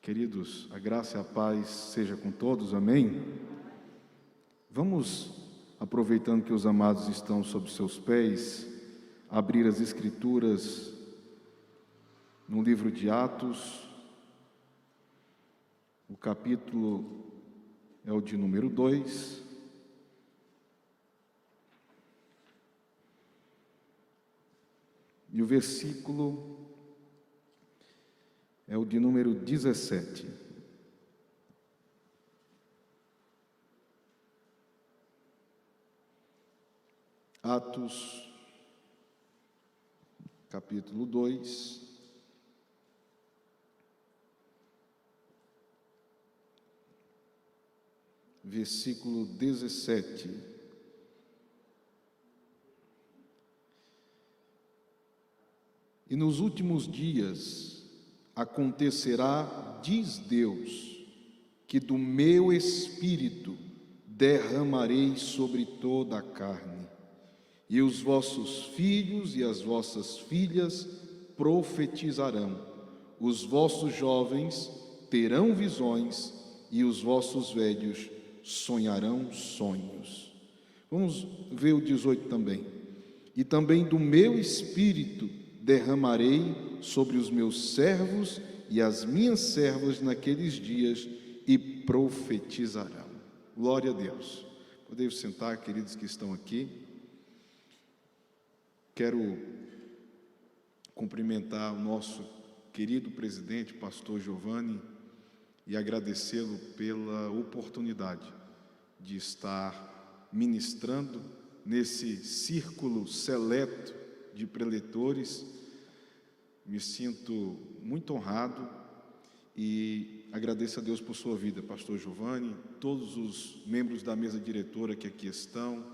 Queridos, a graça e a paz seja com todos, amém? Vamos, aproveitando que os amados estão sob seus pés, abrir as Escrituras no livro de Atos, o capítulo é o de número 2, e o versículo é o de número 17. Atos, capítulo 2, versículo 17. E nos últimos dias acontecerá, diz Deus, que do meu Espírito derramarei sobre toda a carne, e os vossos filhos e as vossas filhas profetizarão, os vossos jovens terão visões, e os vossos velhos sonharão sonhos. Vamos ver o 18 também. E também do meu Espírito derramarei sobre os meus servos e as minhas servas naqueles dias, e profetizarão. Glória a Deus. Podemos sentar, queridos que estão aqui. Quero cumprimentar o nosso querido presidente, pastor Giovanni, e agradecê-lo pela oportunidade de estar ministrando nesse círculo seleto de preletores. Me sinto muito honrado e agradeço a Deus por sua vida, pastor Giovanni, todos os membros da mesa diretora que aqui estão,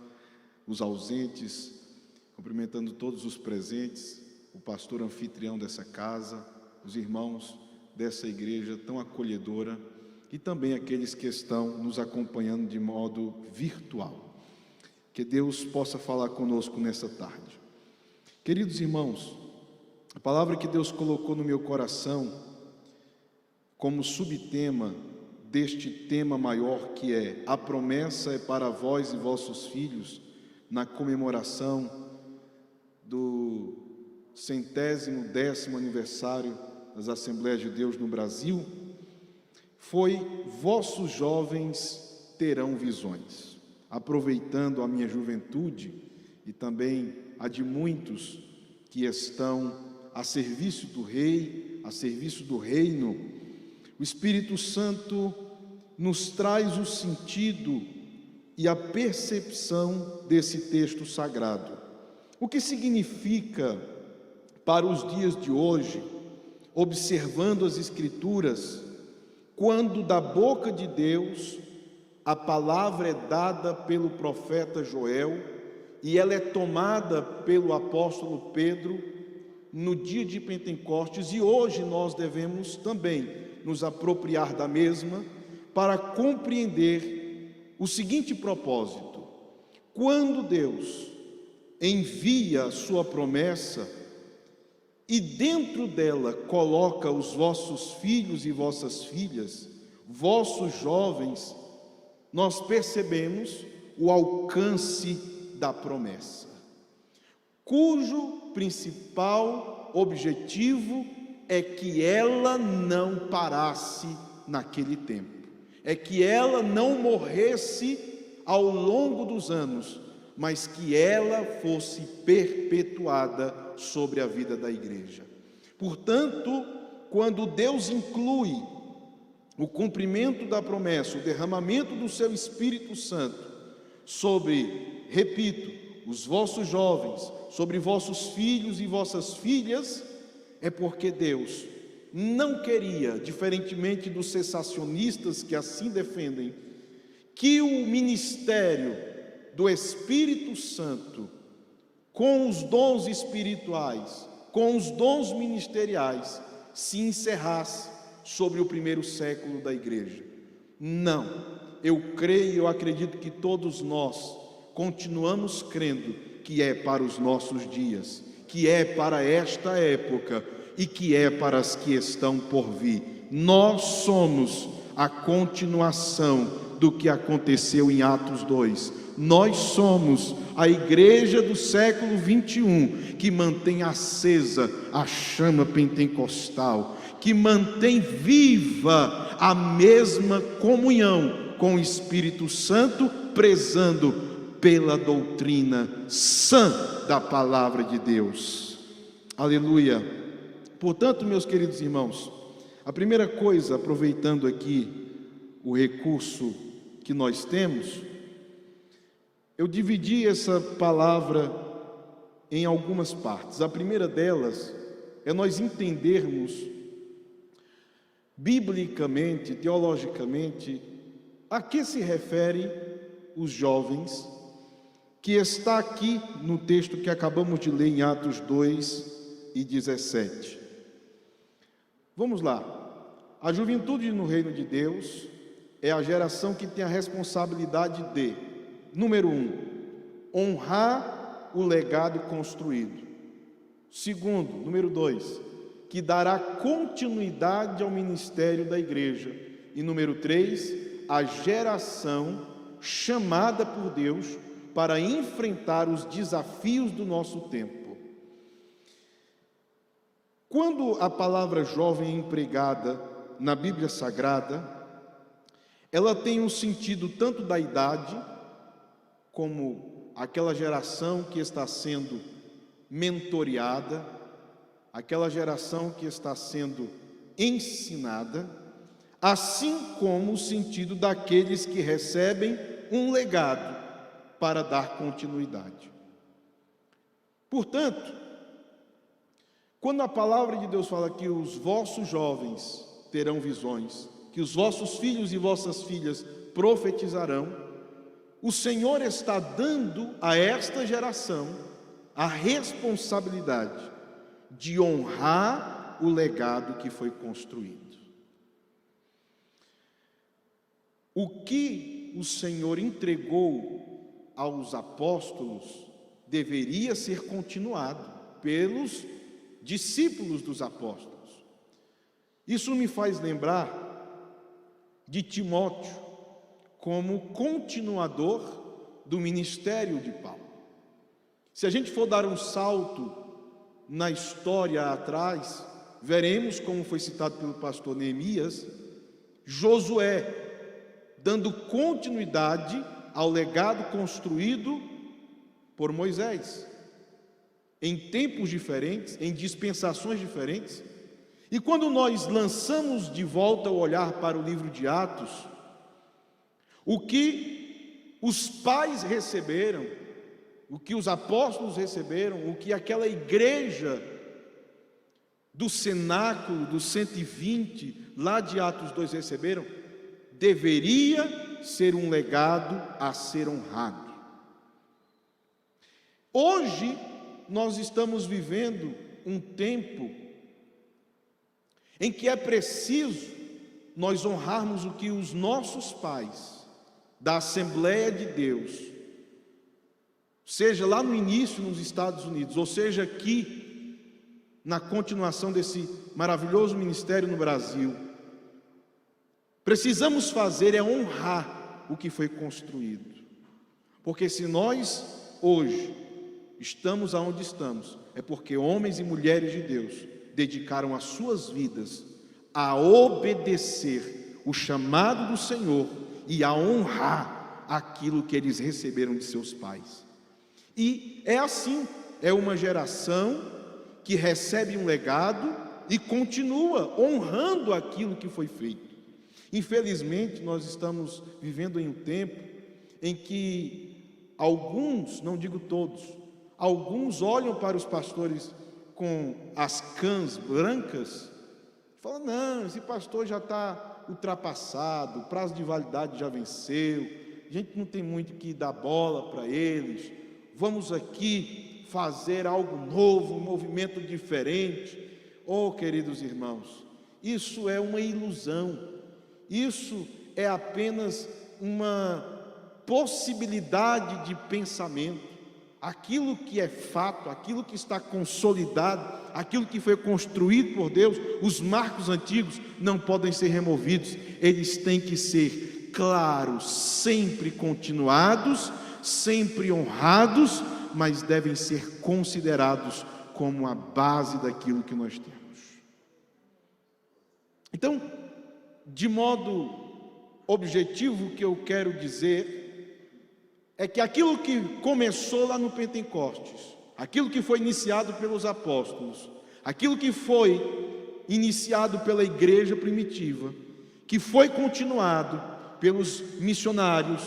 os ausentes, cumprimentando todos os presentes, o pastor anfitrião dessa casa, os irmãos dessa igreja tão acolhedora e também aqueles que estão nos acompanhando de modo virtual. Que Deus possa falar conosco nessa tarde. Queridos irmãos, a palavra que Deus colocou no meu coração como subtema deste tema maior, que é a promessa é para vós e vossos filhos, na comemoração do 110º aniversário das Assembleias de Deus no Brasil, foi: vossos jovens terão visões. Aproveitando a minha juventude e também a de muitos que estão a serviço do Rei, a serviço do Reino, o Espírito Santo nos traz o sentido e a percepção desse texto sagrado. O que significa para os dias de hoje, observando as Escrituras, quando da boca de Deus a palavra é dada pelo profeta Joel e ela é tomada pelo apóstolo Pedro no dia de Pentecostes, e hoje nós devemos também nos apropriar da mesma para compreender o seguinte propósito: quando Deus envia a sua promessa e dentro dela coloca os vossos filhos e vossas filhas, vossos jovens, nós percebemos o alcance da promessa, cujo principal objetivo é que ela não parasse naquele tempo, é que ela não morresse ao longo dos anos, mas que ela fosse perpetuada sobre a vida da igreja. Portanto, quando Deus inclui o cumprimento da promessa, o derramamento do seu Espírito Santo sobre, repito, os vossos jovens, sobre vossos filhos e vossas filhas, é porque Deus não queria, diferentemente dos cessacionistas que assim defendem, que o ministério do Espírito Santo, com os dons espirituais, com os dons ministeriais, se encerrasse sobre o primeiro século da igreja. Não, eu creio, eu acredito que todos nós continuamos crendo que é para os nossos dias, que é para esta época e que é para as que estão por vir. nós somos a continuação do que aconteceu em Atos 2. Nós somos a igreja do século 21, que mantém acesa a chama pentecostal, que mantém viva a mesma comunhão com o Espírito Santo, prezando pela doutrina sã da palavra de Deus. Aleluia! Portanto, meus queridos irmãos, a primeira coisa, aproveitando aqui o recurso que nós temos, eu dividi essa palavra em algumas partes. A primeira delas é nós entendermos biblicamente, teologicamente, a que se refere os jovens, que está aqui no texto que acabamos de ler em Atos 2:17. Vamos lá. A juventude no reino de Deus é a geração que tem a responsabilidade de, número 1, honrar o legado construído. Segundo, número 2, que dará continuidade ao ministério da igreja. E número 3, a geração chamada por Deus para enfrentar os desafios do nosso tempo. Quando a palavra jovem é empregada na Bíblia Sagrada, ela tem um sentido tanto da idade, como aquela geração que está sendo mentoreada, aquela geração que está sendo ensinada, assim como o sentido daqueles que recebem um legado para dar continuidade. Portanto, quando a palavra de Deus fala que os vossos jovens terão visões, que os vossos filhos e vossas filhas profetizarão, o Senhor está dando a esta geração a responsabilidade de honrar o legado que foi construído. O que o Senhor entregou aos apóstolos deveria ser continuado pelos discípulos dos apóstolos. Isso me faz lembrar de Timóteo como continuador do ministério de Paulo. Se a gente for dar um salto na história atrás, veremos, como foi citado pelo pastor Neemias, Josué dando continuidade ao legado construído por Moisés, em tempos diferentes, em dispensações diferentes. E quando nós lançamos de volta o olhar para o livro de Atos, o que os pais receberam, o que os apóstolos receberam, o que aquela igreja do cenáculo, dos 120, lá de Atos 2 receberam, deveria ser um legado a ser honrado. Hoje, nós estamos vivendo um tempo em que é preciso nós honrarmos o que os nossos pais da Assembleia de Deus, seja lá no início nos Estados Unidos, ou seja aqui na continuação desse maravilhoso ministério no Brasil, precisamos fazer é honrar o que foi construído. Porque se nós hoje estamos aonde estamos, é porque homens e mulheres de Deus dedicaram as suas vidas a obedecer o chamado do Senhor e a honrar aquilo que eles receberam de seus pais. E é assim, é uma geração que recebe um legado e continua honrando aquilo que foi feito. Infelizmente, nós estamos vivendo em um tempo em que alguns, não digo todos, alguns olham para os pastores com as cãs brancas e falam: não, esse pastor já está ultrapassado, o prazo de validade já venceu, a gente não tem muito que dar bola para eles, vamos aqui fazer algo novo, um movimento diferente. Oh, queridos irmãos, isso é uma ilusão, isso é apenas uma possibilidade de pensamento. aquilo que é fato, aquilo que está consolidado, aquilo que foi construído por Deus, os marcos antigos não podem ser removidos, eles têm que ser claros, sempre continuados, sempre honrados, mas devem ser considerados como a base daquilo que nós temos. Então, de modo objetivo, o que eu quero dizer é que aquilo que começou lá no Pentecostes, aquilo que foi iniciado pelos apóstolos, aquilo que foi iniciado pela igreja primitiva, que foi continuado pelos missionários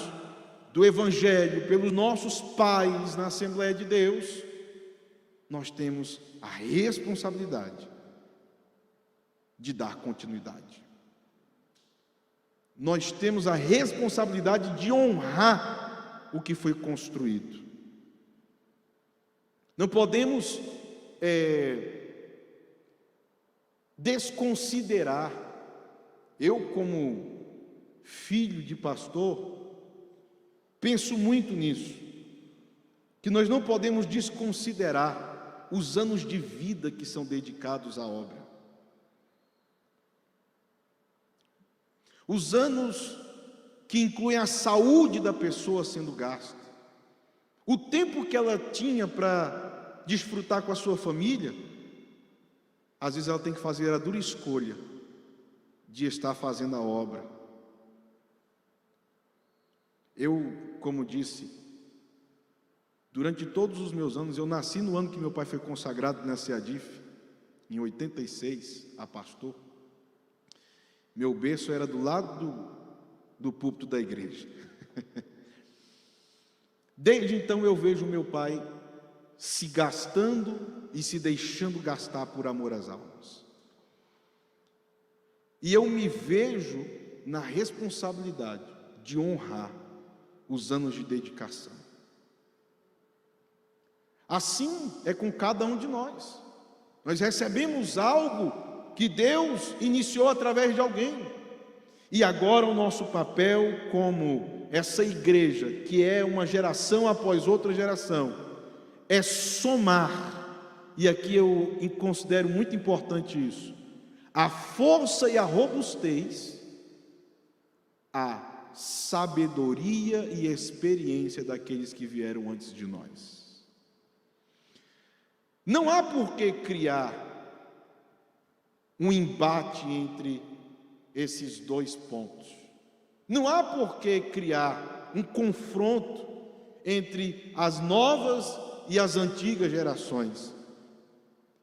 do Evangelho, pelos nossos pais na Assembleia de Deus, nós temos a responsabilidade de dar continuidade. Nós temos a responsabilidade de honrar o que foi construído. Não podemos desconsiderar. Eu, como filho de pastor, penso muito nisso, que nós não podemos desconsiderar os anos de vida que são dedicados à obra. Os anos que incluem a saúde da pessoa sendo gasta, o tempo que ela tinha para desfrutar com a sua família, às vezes ela tem que fazer a dura escolha de estar fazendo a obra. Eu, como disse, durante todos os meus anos, eu nasci no ano que meu pai foi consagrado na CEADIF, em 86, a pastor. Meu berço era do lado do púlpito da igreja. Desde então eu vejo meu pai se gastando e se deixando gastar por amor às almas. E eu me vejo na responsabilidade de honrar os anos de dedicação. Assim é com cada um de nós. Nós recebemos algo que Deus iniciou através de alguém. E agora o nosso papel como essa igreja, que é uma geração após outra geração, é somar, e aqui eu considero muito importante isso, a força e a robustez, a sabedoria e experiência daqueles que vieram antes de nós. Não há por que criar um embate entre esses dois pontos. Não há por que criar um confronto entre as novas e as antigas gerações.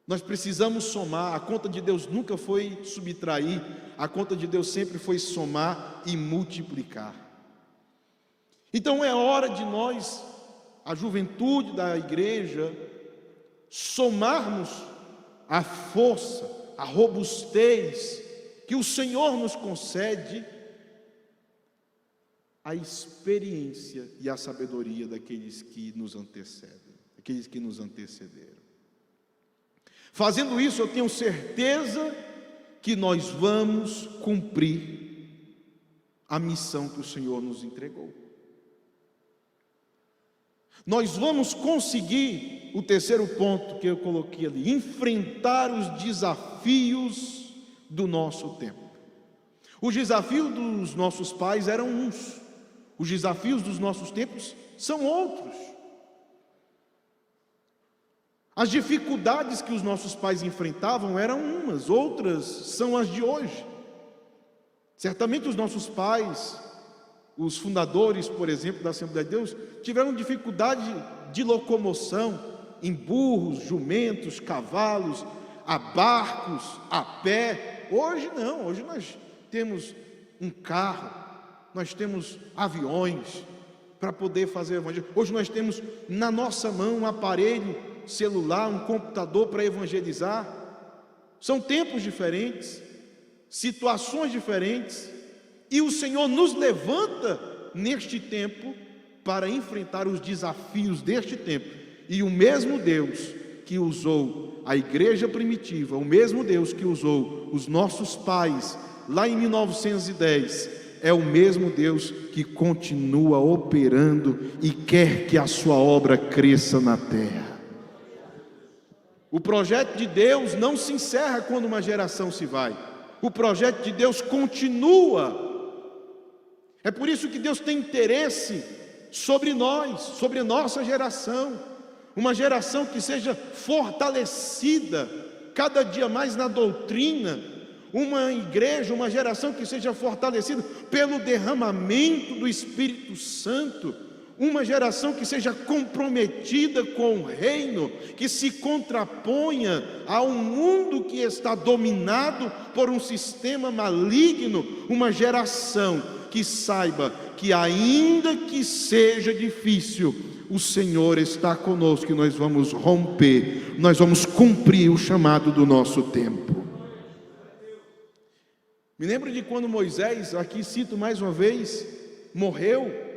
Nós precisamos somar. A conta de Deus nunca foi subtrair, a conta de Deus sempre foi somar e multiplicar. Então é hora de nós, a juventude da igreja, somarmos a força, a robustez que o Senhor nos concede, a experiência e a sabedoria daqueles que nos antecedem, aqueles que nos antecederam. Fazendo isso, eu tenho certeza que nós vamos cumprir a missão que o Senhor nos entregou. Nós vamos conseguir, o terceiro ponto que eu coloquei ali, enfrentar os desafios do nosso tempo. Os desafios dos nossos pais eram uns, os desafios dos nossos tempos são outros. As dificuldades que os nossos pais enfrentavam eram umas, outras são as de hoje. Certamente os nossos pais, os fundadores, por exemplo, da Assembleia de Deus, tiveram dificuldade de locomoção em burros, jumentos, cavalos, a barcos, a pé. Hoje não, hoje nós temos um carro, nós temos aviões para poder fazer o evangelho. Hoje nós temos na nossa mão um aparelho celular, um computador para evangelizar. São tempos diferentes, situações diferentes, e o Senhor nos levanta neste tempo para enfrentar os desafios deste tempo. E o mesmo Deus que usou a igreja primitiva, o mesmo Deus que usou os nossos pais lá em 1910 é o mesmo Deus que continua operando e quer que a sua obra cresça na terra. O projeto de Deus não se encerra quando uma geração se vai. O projeto de Deus continua. É por isso que Deus tem interesse sobre nós, sobre a nossa geração. Uma geração que seja fortalecida cada dia mais na doutrina. Uma igreja, uma geração que seja fortalecida pelo derramamento do Espírito Santo. Uma geração que seja comprometida com o reino, que se contraponha ao mundo que está dominado por um sistema maligno. Uma geração que saiba que, ainda que seja difícil, o Senhor está conosco e nós vamos romper, nós vamos cumprir o chamado do nosso tempo. Me lembro de quando Moisés, aqui cito mais uma vez, morreu.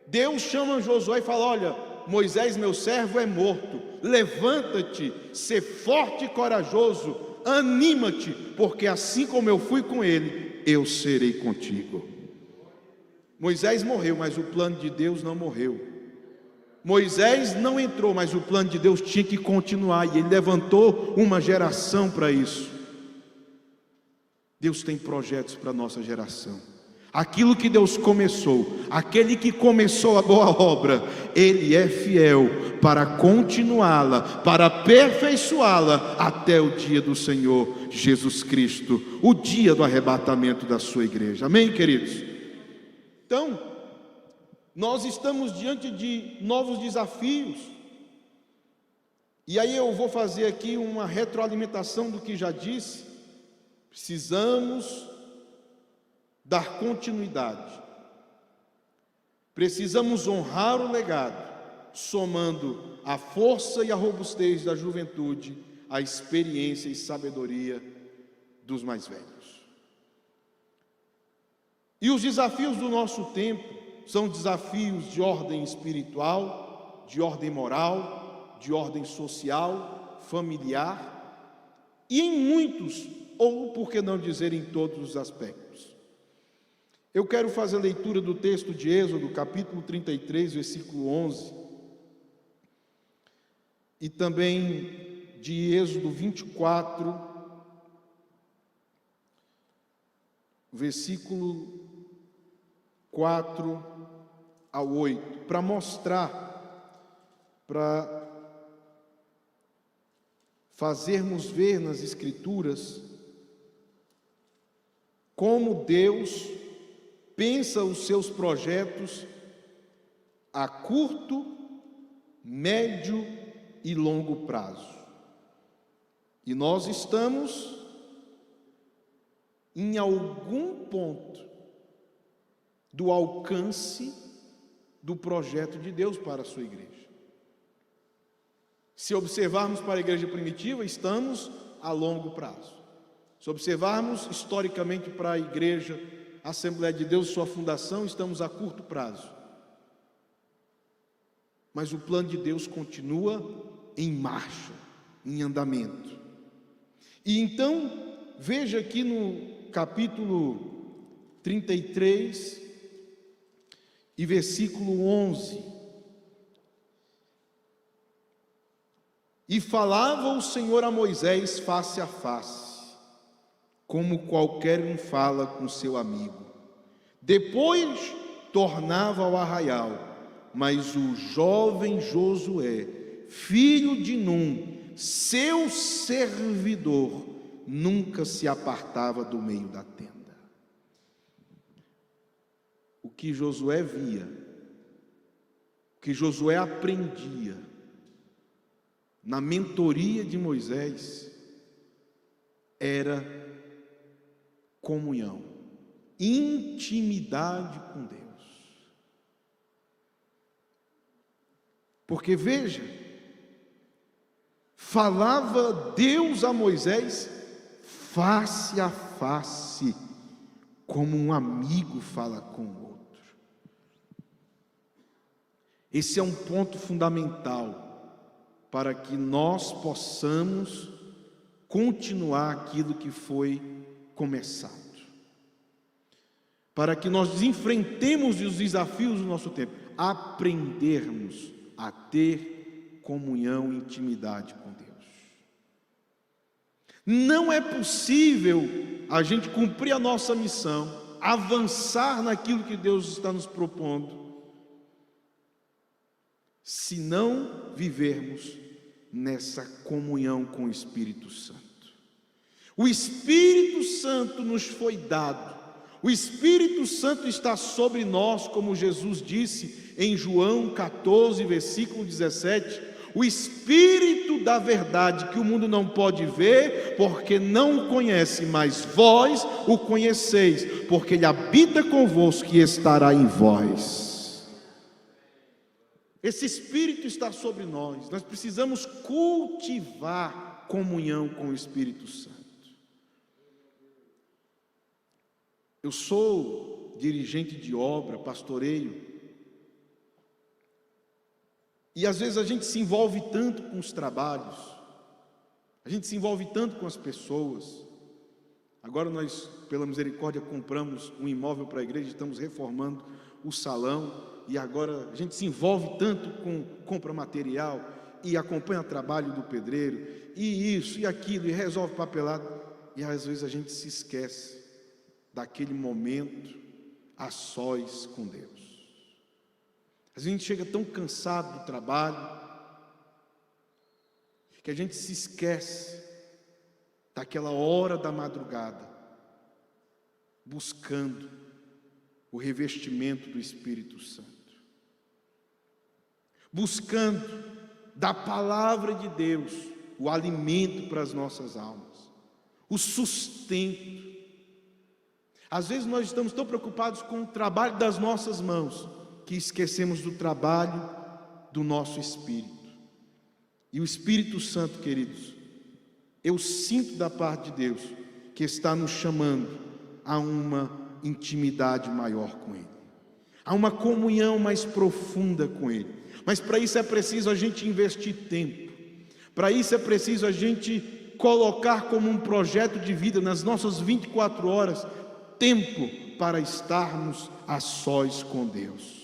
Deus chama Josué e fala: olha, Moisés, meu servo, é morto, levanta-te, sê forte e corajoso, anima-te, porque assim como eu fui com ele, eu serei contigo. Moisés morreu, mas o plano de Deus não morreu. Moisés não entrou, mas o plano de Deus tinha que continuar, e ele levantou uma geração para isso. Deus tem projetos para a nossa geração. Aquilo que Deus começou, aquele que começou a boa obra, Ele é fiel para continuá-la, para aperfeiçoá-la até o dia do Senhor Jesus Cristo, o dia do arrebatamento da sua igreja. Amém, queridos? Então, nós estamos diante de novos desafios, e aí eu vou fazer aqui uma retroalimentação do que já disse. Precisamos dar continuidade, precisamos honrar o legado, somando a força e a robustez da juventude, a experiência e sabedoria dos mais velhos. E os desafios do nosso tempo são desafios de ordem espiritual, de ordem moral, de ordem social, familiar, e em muitos, ou por que não dizer em todos os aspectos. Eu quero fazer a leitura do texto de Êxodo, capítulo 33, versículo 11, e também de Êxodo 24, versículo 4 ao 8, para mostrar, para fazermos ver nas Escrituras como Deus pensa os seus projetos a curto, médio e longo prazo. E nós estamos em algum ponto do alcance do projeto de Deus para a sua igreja. Se observarmos para a igreja primitiva, estamos a longo prazo. Se observarmos historicamente para a igreja Assembleia de Deus, sua fundação, estamos a curto prazo. Mas o plano de Deus continua em marcha, em andamento. E então, veja aqui no capítulo 33 e versículo 11. E falava o Senhor a Moisés face a face, como qualquer um fala com seu amigo. Depois tornava ao arraial, mas o jovem Josué, filho de Num, seu servidor, nunca se apartava do meio da tenda. O que Josué via, o que Josué aprendia na mentoria de Moisés, era comunhão, intimidade com Deus. Porque veja, falava Deus a Moisés face a face, como um amigo fala com o outro. Esse é um ponto fundamental para que nós possamos continuar aquilo que foi começado. para que nós enfrentemos os desafios do nosso tempo, aprendermos a ter comunhão e intimidade com Deus. Não é possível a gente cumprir a nossa missão, avançar naquilo que Deus está nos propondo, se não vivermos nessa comunhão com o Espírito Santo. O Espírito Santo nos foi dado, o Espírito Santo está sobre nós, como Jesus disse em João 14, versículo 17, o Espírito da verdade que o mundo não pode ver, porque não o conhece, mas vós o conheceis, porque ele habita convosco e estará em vós. Esse Espírito está sobre nós, nós precisamos cultivar comunhão com o Espírito Santo. Eu sou dirigente de obra, pastoreio, e às vezes a gente se envolve tanto com os trabalhos, a gente se envolve tanto com as pessoas. Agora nós, pela misericórdia, compramos um imóvel para a igreja, estamos reformando o salão, e agora a gente se envolve tanto com compra material, e acompanha o trabalho do pedreiro, e isso, e aquilo, e resolve papelado, e às vezes a gente se esquece daquele momento a sós com Deus. Às vezes a gente chega tão cansado do trabalho, que a gente se esquece daquela hora da madrugada, buscando o revestimento do Espírito Santo, buscando da palavra de Deus o alimento para as nossas almas, o sustento. Às vezes nós estamos tão preocupados com o trabalho das nossas mãos, que esquecemos do trabalho do nosso espírito. E o Espírito Santo, queridos, eu sinto da parte de Deus que está nos chamando a uma intimidade maior com Ele, a uma comunhão mais profunda com Ele. Mas para isso é preciso a gente investir tempo, para isso é preciso a gente colocar como um projeto de vida nas nossas 24 horas, tempo para estarmos a sós com Deus.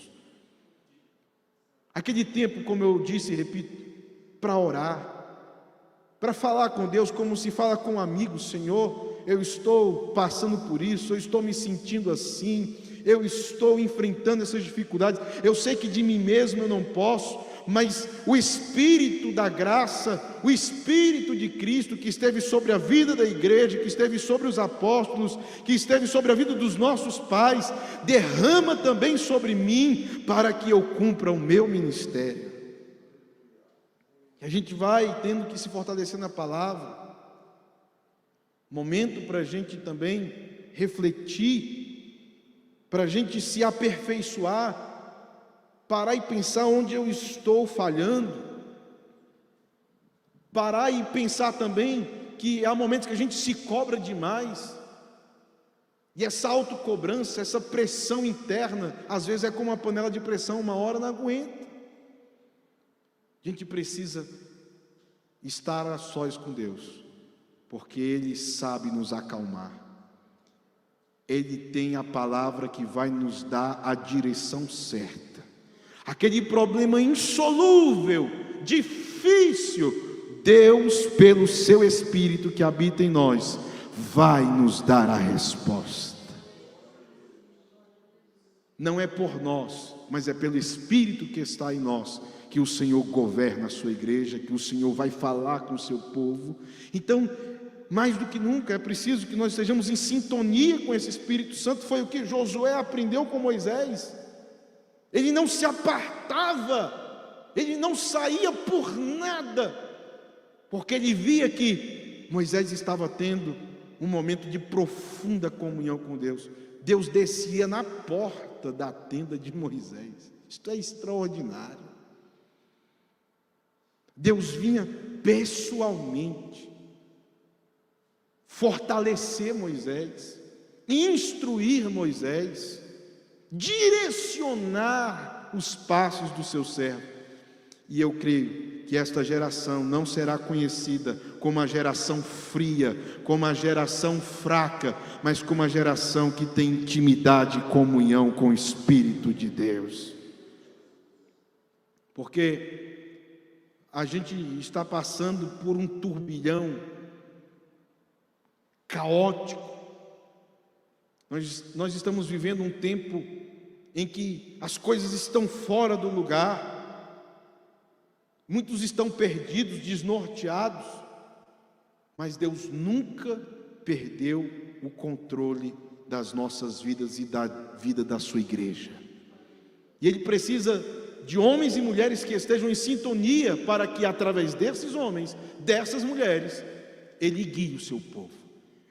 Aquele tempo, como eu disse e repito, para orar, para falar com Deus como se fala com um amigo. Senhor, eu estou passando por isso, eu estou me sentindo assim, eu estou enfrentando essas dificuldades, eu sei que de mim mesmo eu não posso, mas o Espírito da graça, o Espírito de Cristo que esteve sobre a vida da igreja, que esteve sobre os apóstolos, que esteve sobre a vida dos nossos pais, derrama também sobre mim, para que eu cumpra o meu ministério. E a gente vai tendo que se fortalecer na palavra, momento para a gente também refletir, para a gente se aperfeiçoar, parar e pensar onde eu estou falhando, parar e pensar também que há momentos que a gente se cobra demais, e essa autocobrança, essa pressão interna, às vezes é como uma panela de pressão, uma hora não aguenta. A gente precisa estar a sós com Deus, porque Ele sabe nos acalmar, Ele tem a palavra que vai nos dar a direção certa. Aquele problema insolúvel, difícil, Deus, pelo seu Espírito que habita em nós, vai nos dar a resposta. Não é por nós, mas é pelo Espírito que está em nós, que o Senhor governa a sua igreja, que o Senhor vai falar com o seu povo. Então, mais do que nunca, é preciso que nós estejamos em sintonia com esse Espírito Santo. Foi o que Josué aprendeu com Moisés. Ele não se apartava, ele não saía por nada, porque ele via que Moisés estava tendo um momento de profunda comunhão com Deus. Deus descia na porta da tenda de Moisés. Isto é extraordinário. Deus vinha pessoalmente fortalecer Moisés, instruir Moisés, direcionar os passos do seu servo. E eu creio que esta geração não será conhecida como a geração fria, como a geração fraca, mas como a geração que tem intimidade e comunhão com o Espírito de Deus. Porque a gente está passando por um turbilhão caótico. Nós estamos vivendo um tempo em que as coisas estão fora do lugar. Muitos estão perdidos, desnorteados, mas Deus nunca perdeu o controle das nossas vidas e da vida da sua igreja. E Ele precisa de homens e mulheres que estejam em sintonia para que através desses homens, dessas mulheres, Ele guie o seu povo.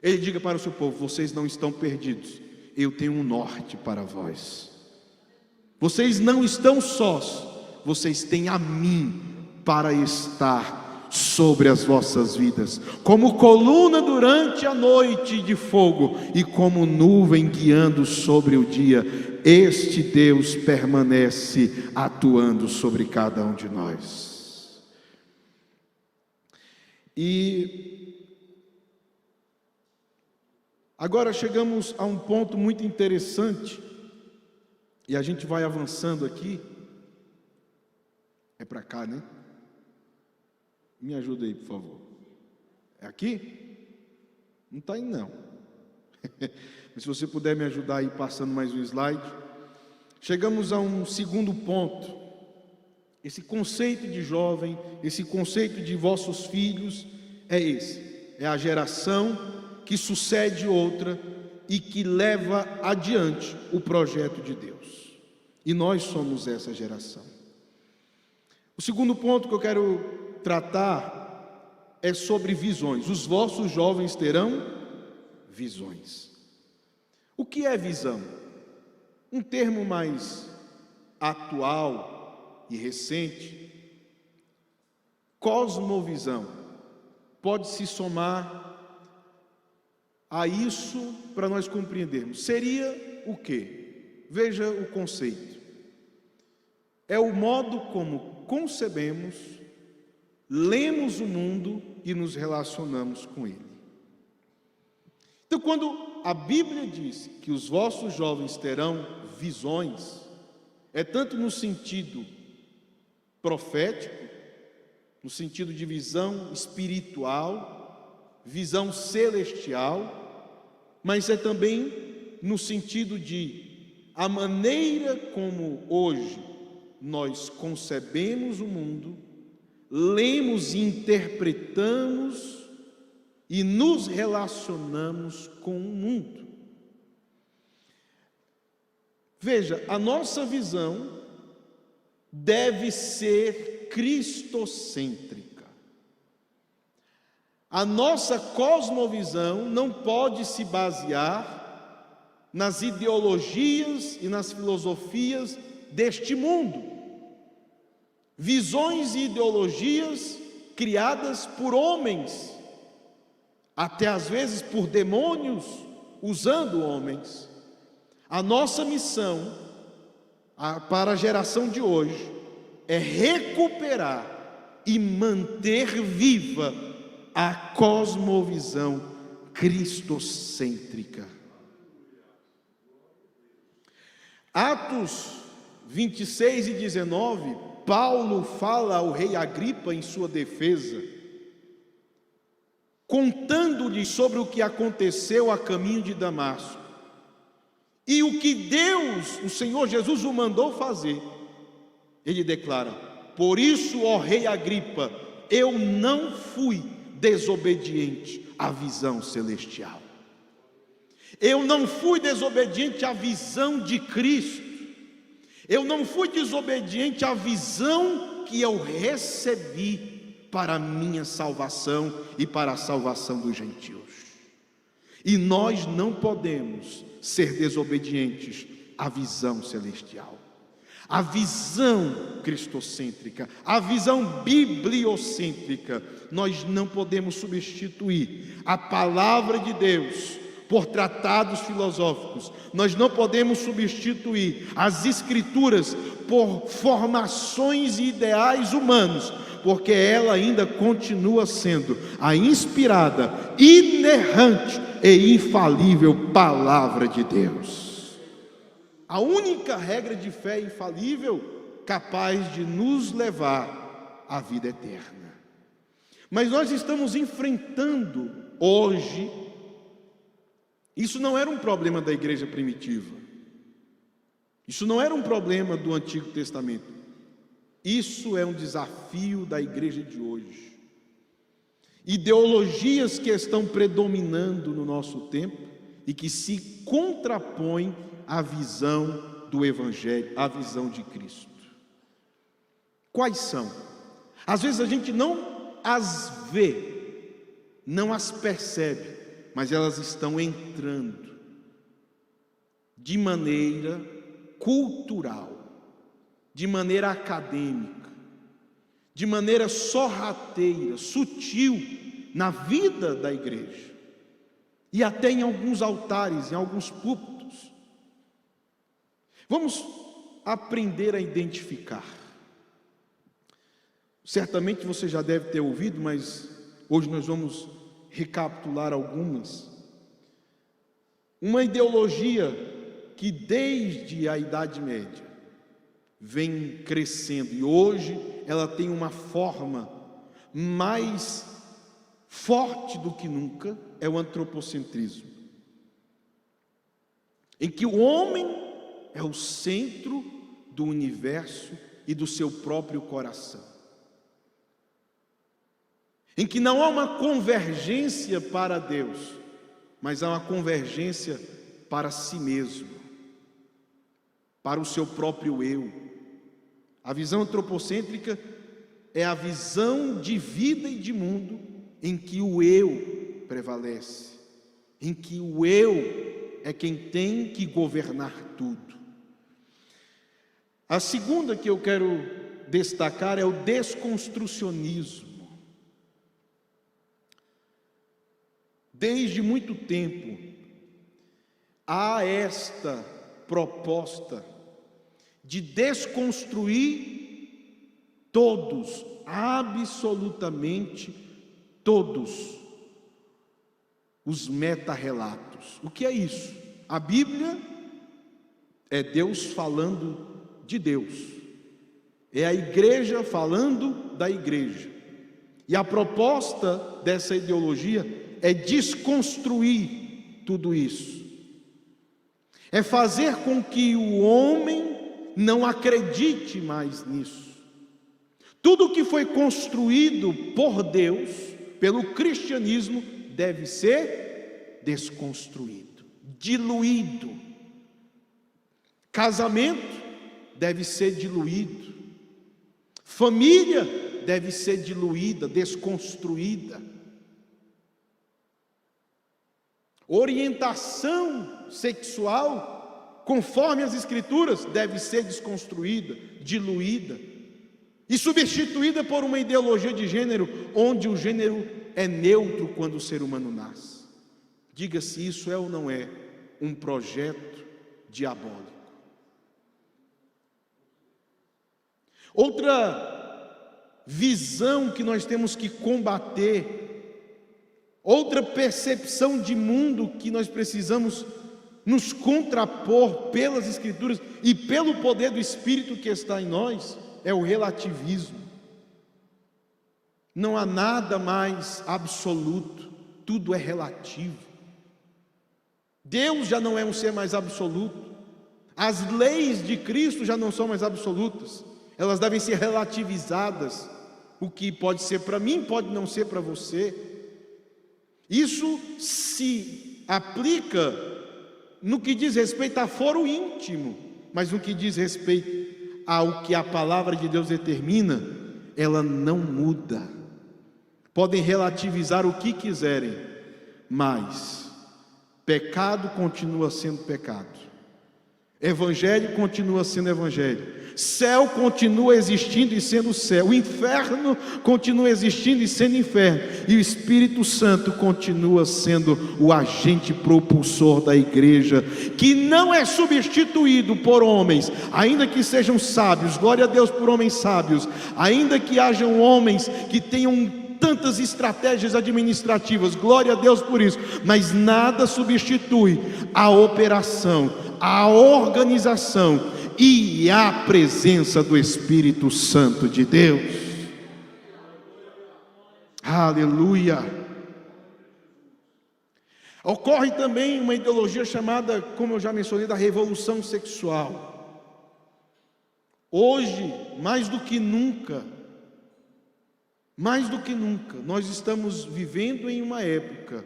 Ele diga para o seu povo: vocês não estão perdidos, eu tenho um norte para vós. Vocês não estão sós, vocês têm a mim para estar sobre as vossas vidas, como coluna durante a noite de fogo e como nuvem guiando sobre o dia. Este Deus permanece atuando sobre cada um de nós. E agora chegamos a um ponto muito interessante, e a gente vai avançando aqui. É para cá, né? Me ajuda aí, por favor. É aqui? Não está aí, não. Mas se você puder me ajudar aí, passando mais um slide. Chegamos a um segundo ponto. Esse conceito de jovem, esse conceito de vossos filhos, é esse. É a geração que sucede outra e que leva adiante o projeto de Deus. E nós somos essa geração. O segundo ponto que eu quero tratar é sobre visões. Os vossos jovens terão visões. O que é visão? Um termo mais atual e recente, cosmovisão, pode se somar a isso para nós compreendermos. Seria o quê? Veja o conceito. É o modo como concebemos, lemos o mundo e nos relacionamos com ele. Então, quando a Bíblia diz que os vossos jovens terão visões, é tanto no sentido profético, no sentido de visão espiritual, visão celestial, mas é também no sentido de a maneira como hoje nós concebemos o mundo, lemos e interpretamos e nos relacionamos com o mundo. Veja, a nossa visão deve ser cristocêntrica. A nossa cosmovisão não pode se basear nas ideologias e nas filosofias deste mundo. Visões e ideologias criadas por homens, até às vezes por demônios, usando homens. A nossa missão para a geração de hoje é recuperar e manter viva a cosmovisão cristocêntrica. Atos 26 e 19, Paulo fala ao rei Agripa em sua defesa, contando-lhe sobre o que aconteceu a caminho de Damasco e o que Deus, o Senhor Jesus, o mandou fazer. Ele declara: por isso, ó rei Agripa, eu não fui desobediente à visão celestial. Eu não fui desobediente à visão de Cristo. Eu não fui desobediente à visão que eu recebi para a minha salvação e para a salvação dos gentios. E nós não podemos ser desobedientes à visão celestial. A visão cristocêntrica, a visão bibliocêntrica, nós não podemos substituir a palavra de Deus por tratados filosóficos. Nós não podemos substituir as escrituras por formações e ideais humanos, porque ela ainda continua sendo a inspirada, inerrante e infalível palavra de Deus. A única regra de fé infalível capaz de nos levar à vida eterna. Mas nós estamos enfrentando hoje, isso não era um problema da igreja primitiva, isso não era um problema do Antigo Testamento, isso é um desafio da igreja de hoje. Ideologias que estão predominando no nosso tempo e que se contrapõem à visão do Evangelho, à visão de Cristo. Quais são? Às vezes a gente não as vê, não as percebe, mas elas estão entrando de maneira cultural, de maneira acadêmica, de maneira sorrateira, sutil, na vida da igreja, e até em alguns altares, em alguns púlpitos. Vamos aprender a identificar. Certamente você já deve ter ouvido, mas hoje nós vamos recapitular algumas. Uma ideologia que desde a Idade Média vem crescendo e hoje ela tem uma forma mais forte do que nunca, é o antropocentrismo, em que o homem é o centro do universo e do seu próprio coração, em que não há uma convergência para Deus, mas há uma convergência para si mesmo, para o seu próprio eu. A visão antropocêntrica é a visão de vida e de mundo em que o eu prevalece, em que o eu é quem tem que governar tudo. A segunda que eu quero destacar é o desconstrucionismo. Desde muito tempo há esta proposta de desconstruir todos, absolutamente todos, os meta-relatos. O que é isso? A Bíblia é Deus falando de Deus, é a igreja falando da igreja, e a proposta dessa ideologia é desconstruir tudo isso, é fazer com que o homem não acredite mais nisso. Tudo que foi construído por Deus, pelo cristianismo, deve ser desconstruído, diluído. Casamento deve ser diluído, família deve ser diluída, desconstruída. Orientação sexual, conforme as Escrituras, deve ser desconstruída, diluída e substituída por uma ideologia de gênero, onde o gênero é neutro quando o ser humano nasce. Diga se isso é ou não é um projeto diabólico. Outra visão que nós temos que combater, outra percepção de mundo que nós precisamos nos contrapor pelas Escrituras e pelo poder do Espírito que está em nós, é o relativismo. Não há nada mais absoluto, tudo é relativo. Deus já não é um ser mais absoluto, as leis de Cristo já não são mais absolutas, elas devem ser relativizadas. O que pode ser para mim pode não ser para você. Isso se aplica no que diz respeito a foro íntimo, mas no que diz respeito ao que a palavra de Deus determina, ela não muda. Podem relativizar o que quiserem, mas pecado continua sendo pecado, Evangelho continua sendo evangelho. Céu continua existindo e sendo céu. O inferno continua existindo e sendo inferno. E o Espírito Santo continua sendo o agente propulsor da igreja, que não é substituído por homens, ainda que sejam sábios. Glória a Deus por homens sábios. Ainda que hajam homens que tenham tantas estratégias administrativas, glória a Deus por isso, mas nada substitui a operação, a organização e a presença do Espírito Santo de Deus. Aleluia. Ocorre também uma ideologia chamada, como eu já mencionei, da revolução sexual. Hoje, mais do que nunca, nós estamos vivendo em uma época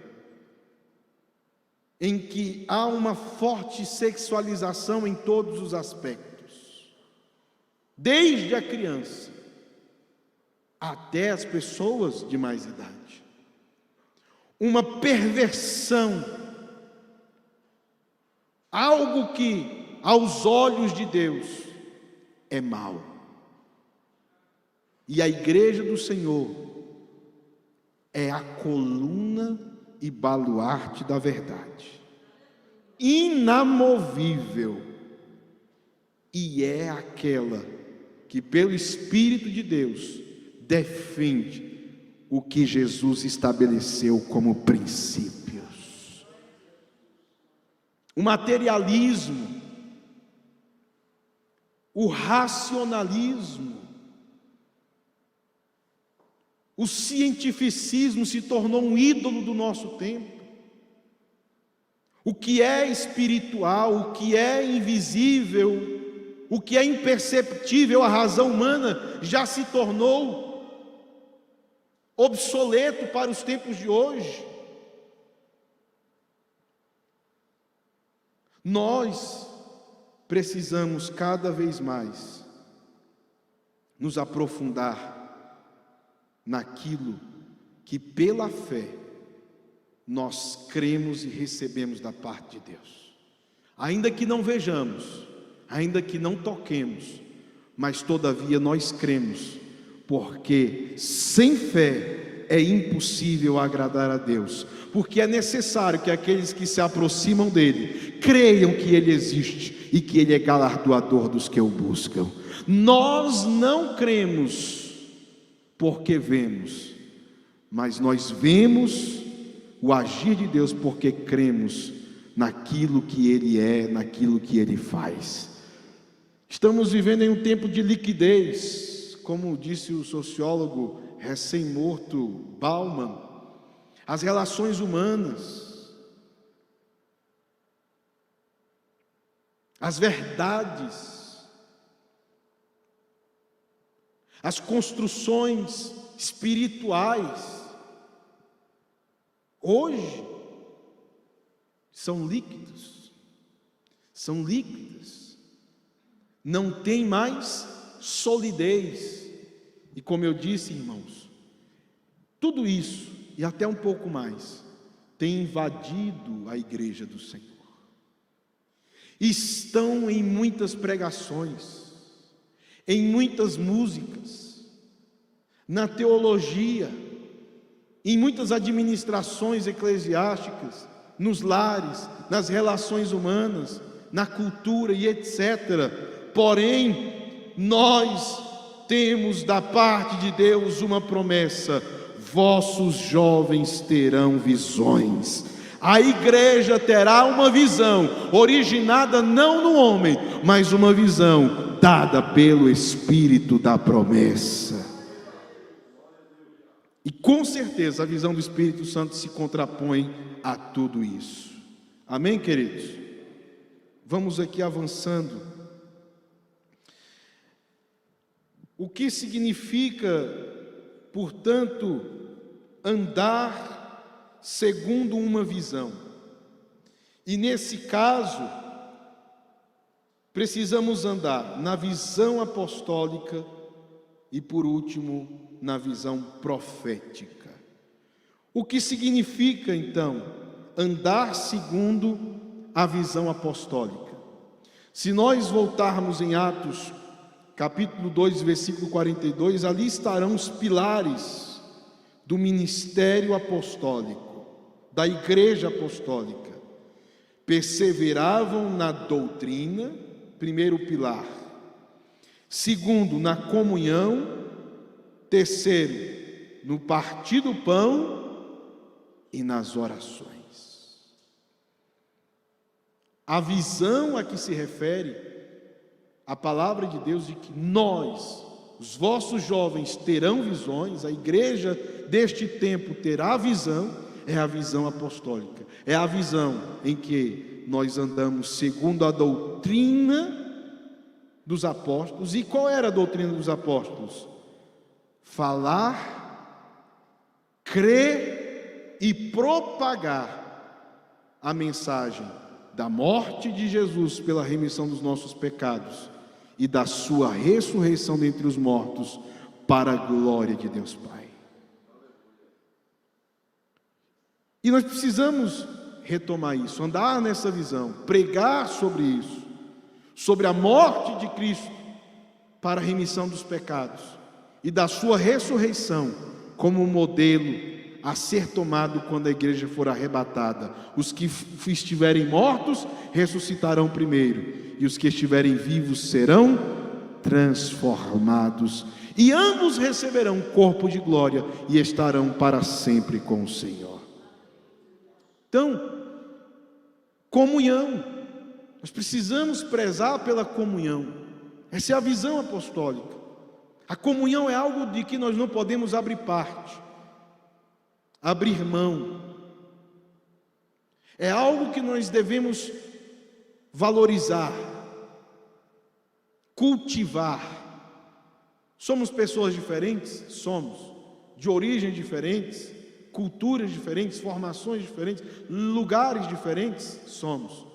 em que há uma forte sexualização em todos os aspectos, desde a criança até as pessoas de mais idade. Uma perversão, algo que aos olhos de Deus é mau. E a igreja do Senhor é a coluna e baluarte da verdade, inamovível, e é aquela que pelo Espírito de Deus defende o que Jesus estabeleceu como princípios. O materialismo, o racionalismo, o cientificismo se tornou um ídolo do nosso tempo. O que é espiritual, o que é invisível, o que é imperceptível à razão humana já se tornou obsoleto para os tempos de hoje. Nós precisamos cada vez mais nos aprofundar naquilo que pela fé nós cremos e recebemos da parte de Deus, ainda que não vejamos, ainda que não toquemos, mas todavia nós cremos, porque sem fé é impossível agradar a Deus, porque é necessário que aqueles que se aproximam dele creiam que ele existe e que ele é galardoador dos que o buscam. Nós não cremos porque vemos, mas nós vemos o agir de Deus porque cremos naquilo que Ele é, naquilo que Ele faz. Estamos vivendo em um tempo de liquidez, como disse o sociólogo recém-morto Bauman. As relações humanas, as verdades, as construções espirituais, hoje, são líquidas, não tem mais solidez. E como eu disse, irmãos, tudo isso, e até um pouco mais, tem invadido a igreja do Senhor. Estão em muitas pregações, em muitas músicas, na teologia, em muitas administrações eclesiásticas, nos lares, nas relações humanas, na cultura e etc. Porém, nós temos da parte de Deus uma promessa: vossos jovens terão visões. A igreja terá uma visão, originada não no homem, mas uma visão dada pelo Espírito da promessa. E com certeza a visão do Espírito Santo se contrapõe a tudo isso. Amém, queridos? Vamos aqui avançando. O que significa, portanto, andar segundo uma visão? E nesse caso, precisamos andar na visão apostólica e, por último, na visão profética. O que significa, então, andar segundo a visão apostólica? Se nós voltarmos em Atos, capítulo 2, versículo 42, ali estarão os pilares do ministério apostólico, da igreja apostólica. Perseveravam na doutrina, primeiro pilar. Segundo, na comunhão. Terceiro, no partir do pão e nas orações. A visão a que se refere a palavra de Deus de que nós, os vossos jovens, terão visões, a igreja deste tempo terá visão, é a visão apostólica, é a visão em que nós andamos segundo a doutrina dos apóstolos. E qual era a doutrina dos apóstolos? Falar, crer e propagar a mensagem da morte de Jesus pela remissão dos nossos pecados e da sua ressurreição dentre os mortos para a glória de Deus Pai. E nós precisamos retomar isso, andar nessa visão, pregar sobre isso, sobre a morte de Cristo para a remissão dos pecados e da sua ressurreição como um modelo a ser tomado quando a igreja for arrebatada. Os que estiverem mortos ressuscitarão primeiro, e os que estiverem vivos serão transformados, e ambos receberão corpo de glória e estarão para sempre com o Senhor. Então, comunhão, nós precisamos prezar pela comunhão. Essa é a visão apostólica. A comunhão é algo de que nós não podemos abrir parte, abrir mão. É algo que nós devemos valorizar, cultivar. Somos pessoas diferentes? Somos. De origens diferentes, culturas diferentes, formações diferentes, lugares diferentes? Somos.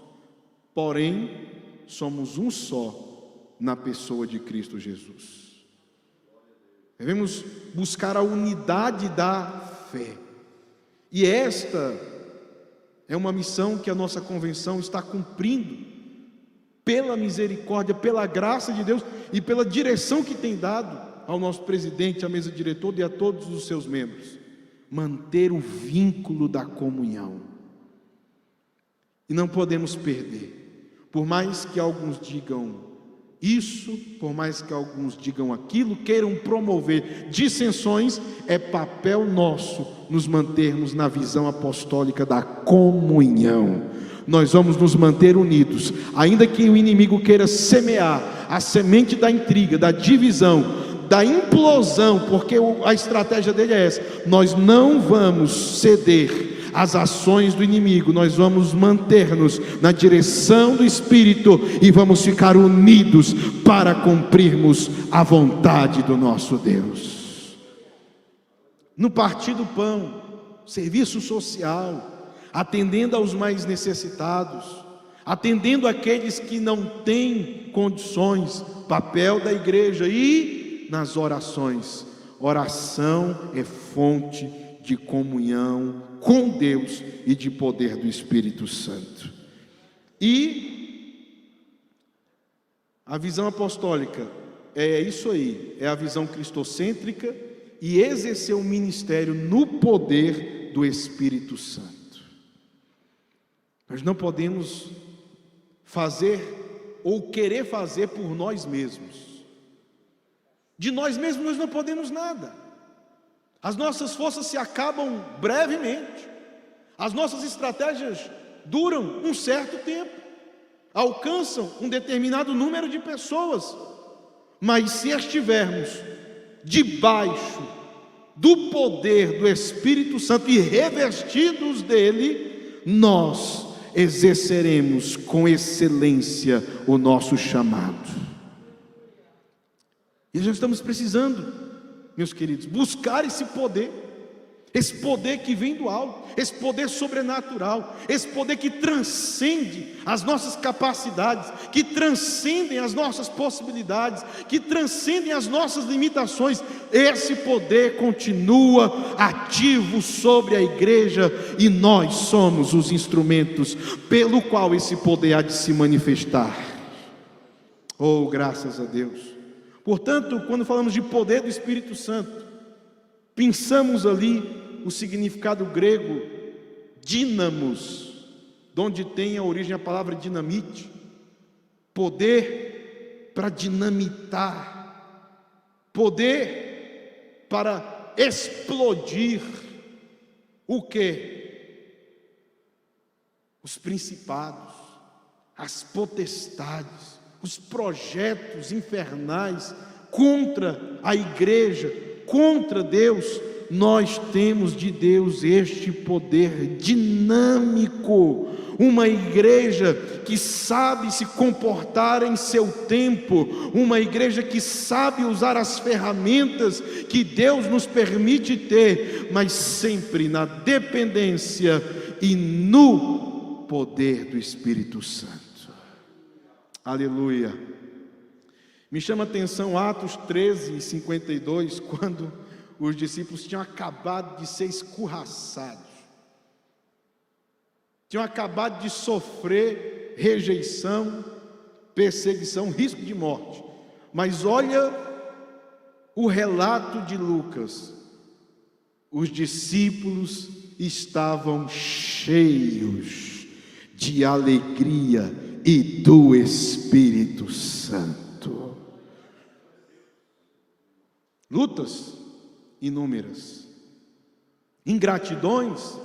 Porém, somos um só na pessoa de Cristo Jesus. Devemos buscar a unidade da fé. E esta é uma missão que a nossa convenção está cumprindo, pela misericórdia, pela graça de Deus e pela direção que tem dado ao nosso presidente, à mesa diretora e a todos os seus membros. Manter o vínculo da comunhão. E não podemos perder. Por mais que alguns digam isso, por mais que alguns digam aquilo, queiram promover dissensões, é papel nosso nos mantermos na visão apostólica da comunhão. Nós vamos nos manter unidos, ainda que o inimigo queira semear a semente da intriga, da divisão, da implosão, porque a estratégia dele é essa. Nós não vamos ceder às ações do inimigo, nós vamos manter-nos na direção do Espírito e vamos ficar unidos para cumprirmos a vontade do nosso Deus. No partir do pão, serviço social, atendendo aos mais necessitados, atendendo aqueles que não têm condições, papel da igreja. E nas orações, oração é fonte de comunhão com Deus e de poder do Espírito Santo. E a visão apostólica é isso aí, é a visão cristocêntrica e exercer o ministério no poder do Espírito Santo. Nós não podemos fazer ou querer fazer por nós mesmos. De nós mesmos nós não podemos nada. As nossas forças se acabam brevemente. As nossas estratégias duram um certo tempo, alcançam um determinado número de pessoas. Mas se estivermos debaixo do poder do Espírito Santo e revestidos dele, nós exerceremos com excelência o nosso chamado. E nós estamos precisando, meus queridos, buscar esse poder que vem do alto, esse poder sobrenatural, esse poder que transcende as nossas capacidades, que transcendem as nossas possibilidades, que transcendem as nossas limitações. Esse poder continua ativo sobre a igreja e nós somos os instrumentos pelo qual esse poder há de se manifestar. Oh, graças a Deus. Portanto, quando falamos de poder do Espírito Santo, pensamos ali o significado grego dínamos, de onde tem a origem a palavra dinamite, poder para dinamitar, poder para explodir o quê? Os principados, as potestades, os projetos infernais contra a igreja, contra Deus. Nós temos de Deus este poder dinâmico, uma igreja que sabe se comportar em seu tempo, uma igreja que sabe usar as ferramentas que Deus nos permite ter, mas sempre na dependência e no poder do Espírito Santo. Aleluia. Me chama a atenção Atos 13:52, quando os discípulos tinham acabado de ser escorraçados, tinham acabado de sofrer rejeição, perseguição, risco de morte. Mas olha o relato de Lucas: os discípulos estavam cheios de alegria e do Espírito Santo. Lutas inúmeras, ingratidões,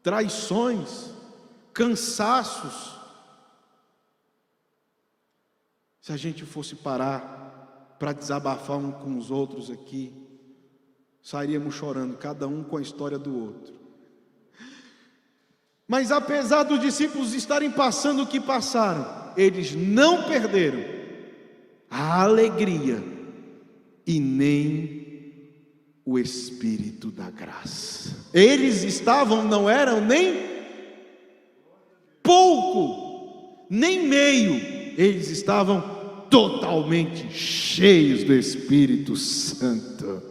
traições, cansaços. Se a gente fosse parar para desabafar um com os outros aqui, sairíamos chorando, cada um com a história do outro. Mas apesar dos discípulos estarem passando o que passaram, eles não perderam a alegria e nem o Espírito da graça. Eles estavam, não eram nem pouco, nem meio, eles estavam totalmente cheios do Espírito Santo.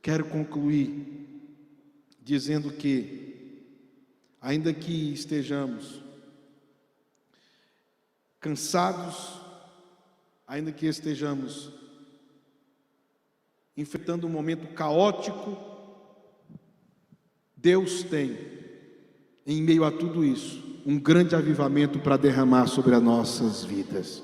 Quero concluir dizendo que, ainda que estejamos cansados, ainda que estejamos enfrentando um momento caótico, Deus tem, em meio a tudo isso, um grande avivamento para derramar sobre as nossas vidas.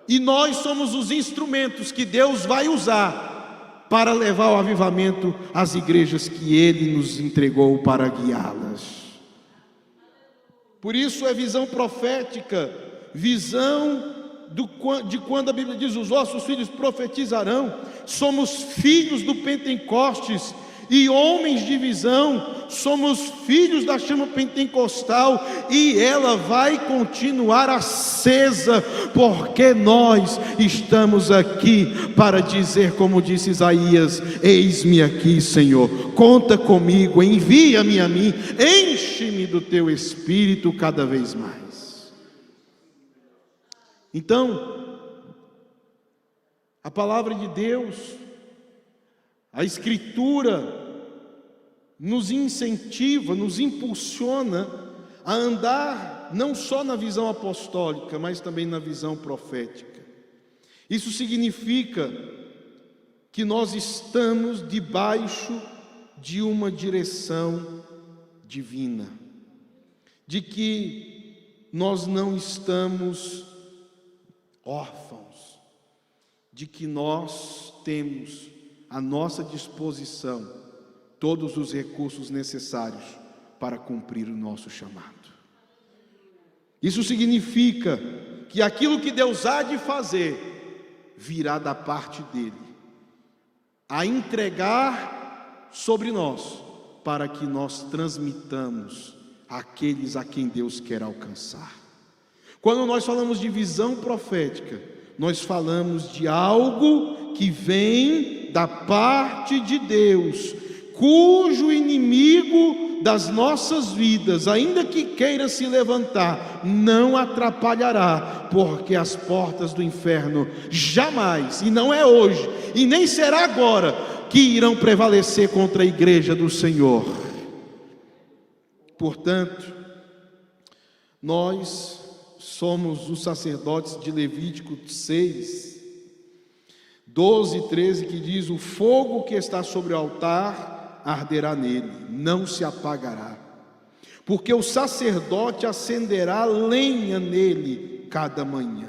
E nós somos os instrumentos que Deus vai usar para levar o avivamento às igrejas que Ele nos entregou para guiá-las. Por isso é visão profética, visão de quando a Bíblia diz: os vossos filhos profetizarão. Somos filhos do Pentecostes e homens de visão, somos filhos da chama pentecostal, e ela vai continuar acesa, porque nós estamos aqui para dizer, como disse Isaías: eis-me aqui, Senhor, conta comigo, envia-me a mim, enche-me do teu Espírito cada vez mais. Então, a palavra de Deus, a Escritura, nos incentiva, nos impulsiona a andar não só na visão apostólica, mas também na visão profética. Isso significa que nós estamos debaixo de uma direção divina, de que nós não estamos órfãos, de que nós temos à nossa disposição todos os recursos necessários para cumprir o nosso chamado. Isso significa que aquilo que Deus há de fazer virá da parte dele, a entregar sobre nós, para que nós transmitamos àqueles a quem Deus quer alcançar. Quando nós falamos de visão profética, nós falamos de algo que vem da parte de Deus, cujo inimigo das nossas vidas, ainda que queira se levantar, não atrapalhará, porque as portas do inferno jamais, e não é hoje, e nem será agora, que irão prevalecer contra a igreja do Senhor. Portanto, nós somos os sacerdotes de Levítico 6, 12 e 13, que diz: o fogo que está sobre o altar arderá nele, não se apagará, porque o sacerdote acenderá lenha nele cada manhã.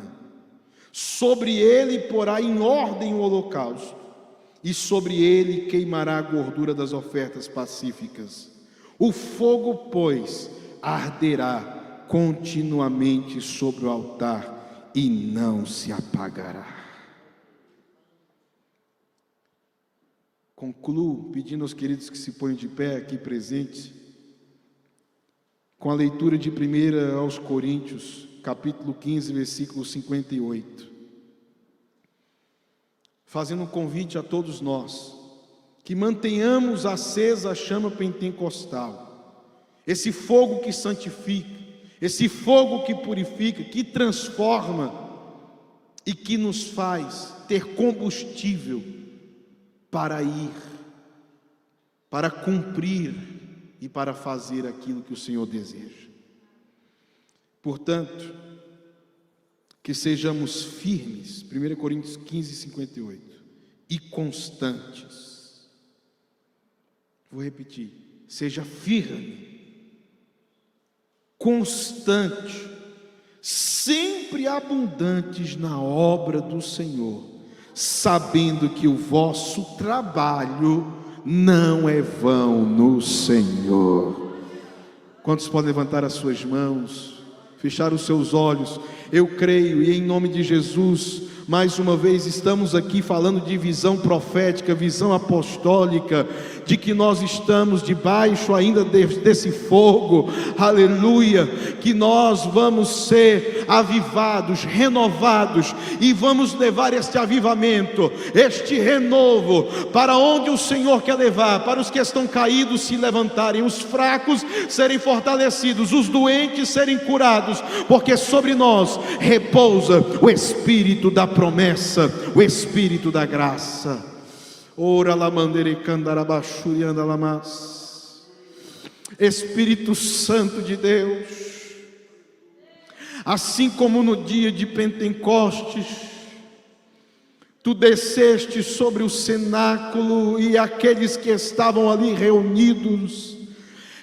Sobre ele porá em ordem o holocausto, e sobre ele queimará a gordura das ofertas pacíficas. O fogo, pois, arderá continuamente sobre o altar e não se apagará. Concluo pedindo aos queridos que se ponham de pé aqui presentes, com a leitura de 1 aos Coríntios, capítulo 15, versículo 58. Fazendo um convite a todos nós, que mantenhamos acesa a chama pentecostal, esse fogo que santifica, esse fogo que purifica, que transforma e que nos faz ter combustível para ir, para cumprir e para fazer aquilo que o Senhor deseja. Portanto, que sejamos firmes, 1 Coríntios 15, 58, e constantes. Vou repetir: seja firme, constante, sempre abundantes na obra do Senhor, sabendo que o vosso trabalho não é vão no Senhor. Quantos podem levantar as suas mãos, fechar os seus olhos? Eu creio, e em nome de Jesus, mais uma vez estamos aqui falando de visão profética, visão apostólica, de que nós estamos debaixo ainda desse fogo, aleluia, que nós vamos ser avivados, renovados, e vamos levar este avivamento, este renovo, para onde o Senhor quer levar, para os que estão caídos se levantarem, os fracos serem fortalecidos, os doentes serem curados, porque sobre nós repousa o Espírito da promessa, o Espírito da graça. Ora la mandere candarabachuri andalamas. Espírito Santo de Deus, assim como no dia de Pentecostes, tu desceste sobre o cenáculo e aqueles que estavam ali reunidos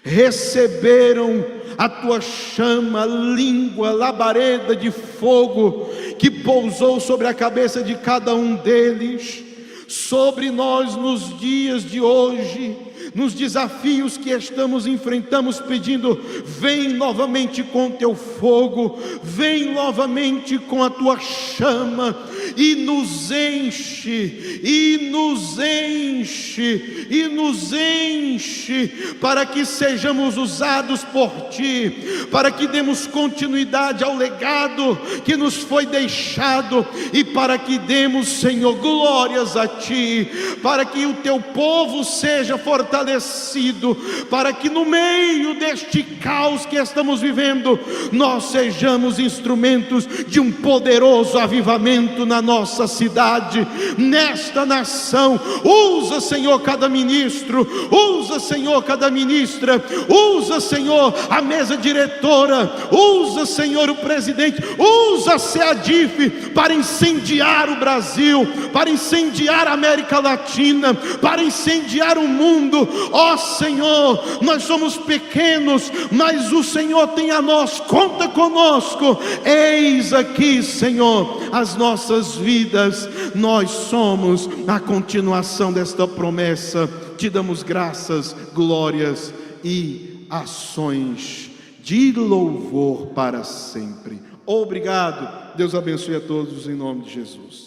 receberam a tua chama, língua, labareda de fogo que pousou sobre a cabeça de cada um deles. Sobre nós nos dias de hoje, nos desafios que estamos enfrentamos, pedindo: vem novamente com teu fogo, vem novamente com a tua chama, e nos enche, e nos enche, e nos enche, para que sejamos usados por ti, para que demos continuidade ao legado que nos foi deixado, e para que demos, Senhor, glórias a ti, para que o teu povo seja fortalecido, para que no meio deste caos que estamos vivendo, nós sejamos instrumentos de um poderoso avivamento na nossa cidade, nesta nação. Usa, Senhor, cada ministro, usa, Senhor, cada ministra, usa, Senhor, a mesa diretora, usa, Senhor, o presidente, usa a SEADIF para incendiar o Brasil, para incendiar a América Latina, para incendiar o mundo. Ó Senhor, nós somos pequenos, mas o Senhor tem a nós, conta conosco. Eis aqui, Senhor, as nossas vidas, nós somos a continuação desta promessa. Te damos graças, glórias e ações de louvor para sempre. Obrigado. Deus abençoe a todos em nome de Jesus.